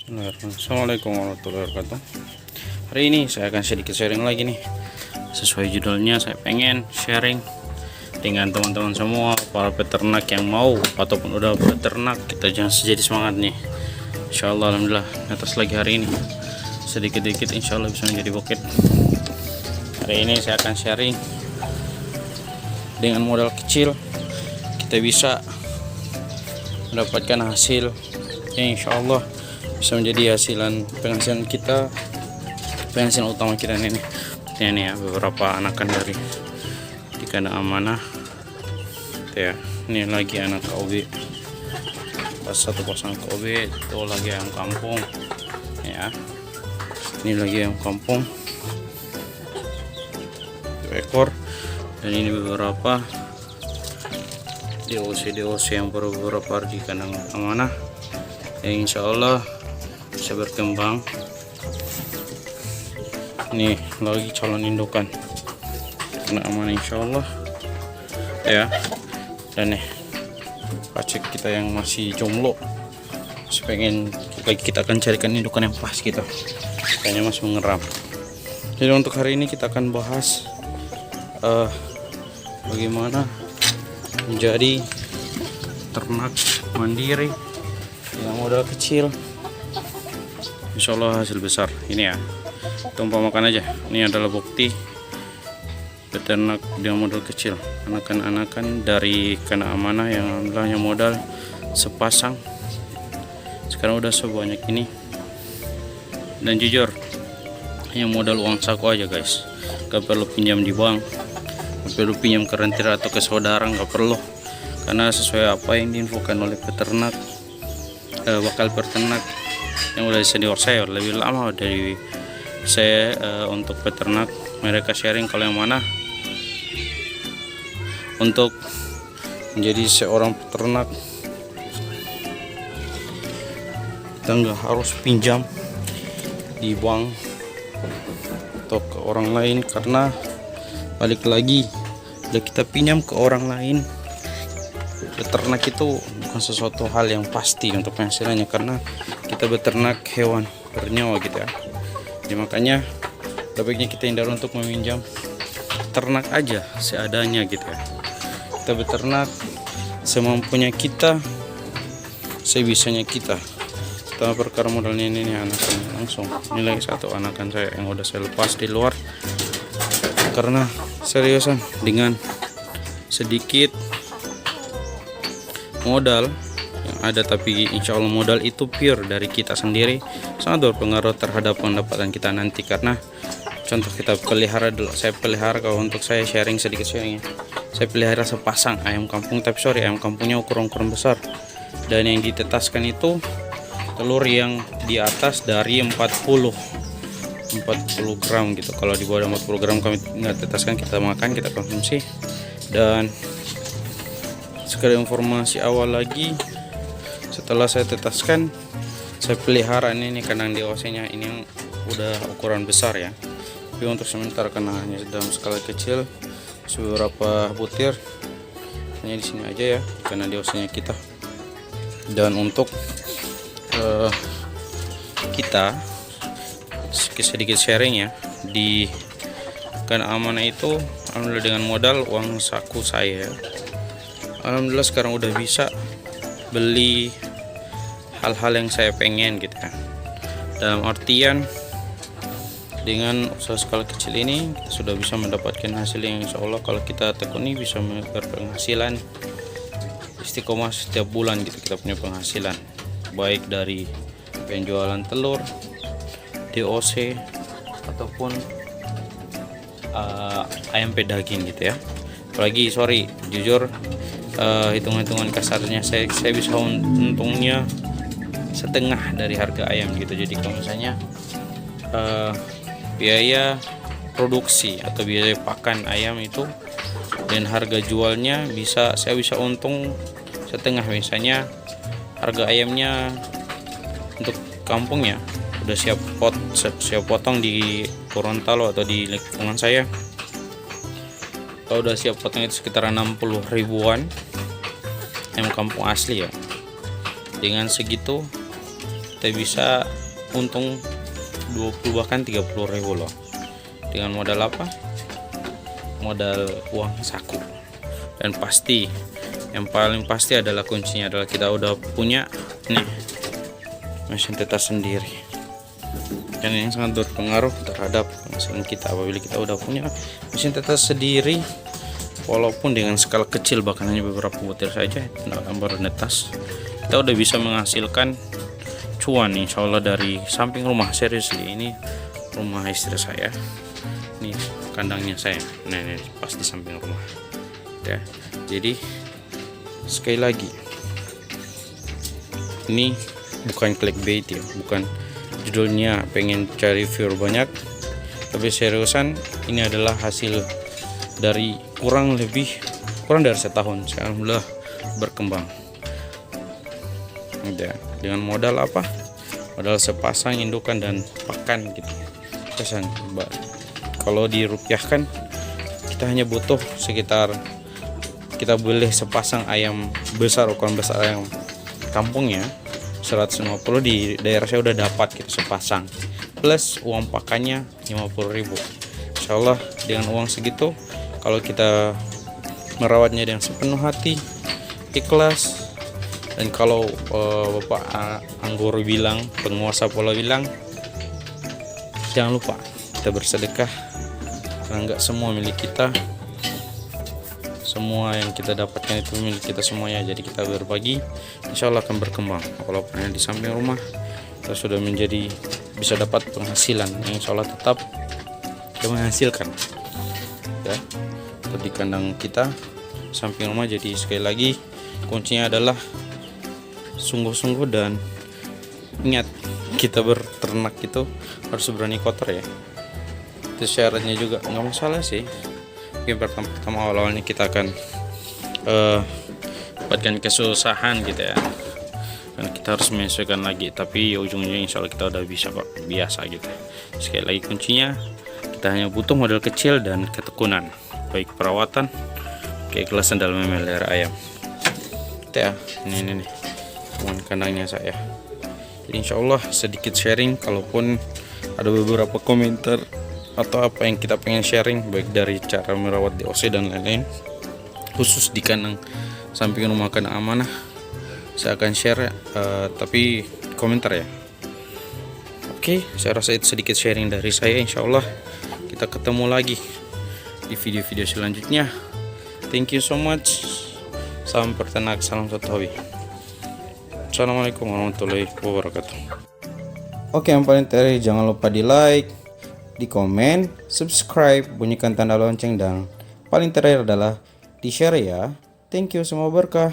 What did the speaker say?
Assalamualaikum warahmatullahi wabarakatuh. Hari ini saya akan sedikit sharing lagi nih. Sesuai judulnya, saya pengen sharing dengan teman-teman semua, para peternak yang mau ataupun udah peternak. Kita jangan jadi semangat nih. Insyaallah, alhamdulillah, atas lagi hari ini sedikit-sedikit insyaallah bisa menjadi bukit. Hari ini saya akan sharing dengan modal kecil kita bisa mendapatkan hasil yang insyaallah bisa menjadi penghasilan kita, penghasilan utama kita ini ya. Beberapa anakan dari di kandang amanah ya. Ini lagi anak KOB, satu pasang KOB, itu lagi yang kampung ya. Ini lagi yang kampung, 1 ekor, dan ini beberapa DOC yang baru beberapa di kandang amanah yang insyaallah bisa berkembang. Ini lagi calon indukan kandang amanah insyaallah ya. Dan nih pacik kita yang masih jomblo, pengen kita akan carikan indukan yang pas gitu, kayaknya masih mengeram. Jadi untuk hari ini kita akan bahas bagaimana menjadi ternak mandiri yang modal kecil, insyaallah hasil besar. Ini ya, tumpah makan aja. Ini adalah bukti peternak dengan modal kecil, anakan-anakan dari kandang amanah yang alhamdulillah modal sepasang sekarang udah sebanyak ini. Dan jujur, yang modal uang saku aja guys, gak perlu pinjam di bank, gak perlu pinjam ke rentir atau ke saudara, gak perlu, karena sesuai apa yang diinfokan oleh peternak, bakal peternak yang udah senior saya lebih lama dari saya untuk peternak. Mereka sharing kalau yang mana untuk menjadi seorang peternak kita nggak harus pinjam di bank atau ke orang lain, karena balik lagi udah kita pinjam ke orang lain, beternak itu bukan sesuatu hal yang pasti untuk penghasilannya, karena kita beternak hewan bernyawa gitu ya. Jadi makanya baiknya kita hindar untuk meminjam, ternak aja seadanya gitu ya. Kita beternak semampunya kita, sebisanya kita. Kita perkara modalnya ini anakan langsung. Ini lagi satu anakan saya yang udah saya lepas di luar, karena seriusan dengan sedikit modal yang ada, tapi insya Allah modal itu pure dari kita sendiri, sangat berpengaruh terhadap pendapatan kita nanti. Karena contoh kita pelihara dulu, saya pelihara, kalau untuk saya sharing sedikit sharing ya, saya pelihara sepasang ayam kampung, tapi sorry, ayam kampungnya ukuran besar, dan yang ditetaskan itu telur yang di atas dari 40 gram gitu. Kalau di bawah 40 gram kami nggak tetaskan, kita makan, kita konsumsi. Dan sekedar informasi awal lagi, setelah saya tetaskan, saya pelihara ini kandang DOC nya ini yang udah ukuran besar ya, tapi untuk sementara karena hanya dalam skala kecil, beberapa butir hanya di sini aja ya, karena DOC nya kita. Dan untuk kita sedikit sharing ya, di kandang amanah itu alhamdulillah dengan modal uang saku saya, alhamdulillah sekarang udah bisa beli hal-hal yang saya pengen gitu ya. Dalam artian dengan usaha skala kecil ini kita sudah bisa mendapatkan hasil yang insya Allah kalau kita tekuni bisa berpenghasilan istiqomah setiap bulan gitu. Kita punya penghasilan baik dari penjualan telur, DOC, ataupun ayam pedaging gitu ya. Apalagi sorry, jujur hitung-hitungan kasarnya saya bisa untungnya setengah dari harga ayam gitu. Jadi kalau misalnya biaya produksi atau biaya pakan ayam itu dan harga jualnya saya bisa untung setengah. Misalnya harga ayamnya untuk kampungnya udah siap potong di Gorontalo atau di lingkungan saya, kalau udah siap potong itu sekitar 60 ribuan ayam kampung asli ya. Dengan segitu kita bisa untung 20 bahkan 30.000 loh. Dengan modal apa? Modal uang saku. Dan pasti, yang paling pasti adalah kuncinya adalah kita udah punya nih mesin tetes sendiri. Dan yang sangat berpengaruh terhadap penghasilan kita apabila kita udah punya mesin tetes sendiri, walaupun dengan skala kecil, bahkan hanya beberapa butir saja, baru netas, kita udah bisa menghasilkan cuan insya Allah dari samping rumah. Serius, ini rumah istri saya, ini kandangnya saya, nah ini pas di samping rumah ya. Jadi sekali lagi, ini bukan clickbait ya, bukan judulnya pengen cari viewer banyak, tapi seriusan ini adalah hasil dari kurang dari setahun saya alhamdulillah berkembang ya. Dengan modal apa? Modal sepasang indukan dan pakan gitu. Pesan kalau dirupiahkan, kita hanya butuh sekitar, kita beli sepasang ayam besar, ukuran besar ayam kampung ya, 150 di daerah saya udah dapat gitu sepasang, plus uang pakannya 50.000. Insyaallah dengan uang segitu, kalau kita merawatnya dengan sepenuh hati, ikhlas, dan kalau Bapak Anggur bilang, penguasa pola bilang, jangan lupa kita bersedekah, karena nggak semua milik kita, semua yang kita dapatkan itu milik kita semuanya. Jadi kita berbagi, insya Allah akan berkembang. Walaupun di samping rumah kita sudah menjadi bisa dapat penghasilan yang insya Allah tetap kita menghasilkan ya. Di kandang kita samping rumah. Jadi sekali lagi kuncinya adalah sungguh-sungguh, dan ingat, kita berternak itu harus berani kotor ya. Itu syaratnya juga, nggak masalah sih. Mungkin pertama awal-awalnya kita akan dapatkan kesusahan gitu ya, dan kita harus menyesuaikan lagi, tapi ujungnya insya Allah kita udah bisa kok, biasa gitu. Sekali lagi kuncinya, kita hanya butuh modal kecil dan ketekunan, baik perawatan, keikhlasan dalam memelihara ayam. Itu ya, ini teman kandangnya saya. Jadi insya Allah sedikit sharing, kalaupun ada beberapa komentar atau apa yang kita pengen sharing, baik dari cara merawat DOC dan lain-lain, khusus di kandang samping rumah kandang amanah, saya akan share tapi komentar ya. Oke, saya rasa itu sedikit sharing dari saya. Insya Allah kita ketemu lagi di video-video selanjutnya. Thank you so much. Salam peternak, salam satu hobi. Assalamualaikum warahmatullahi wabarakatuh. Oke, yang paling terakhir, jangan lupa di like, di komen, subscribe, bunyikan tanda lonceng, dan paling terakhir adalah di share ya. Thank you, semua berkah.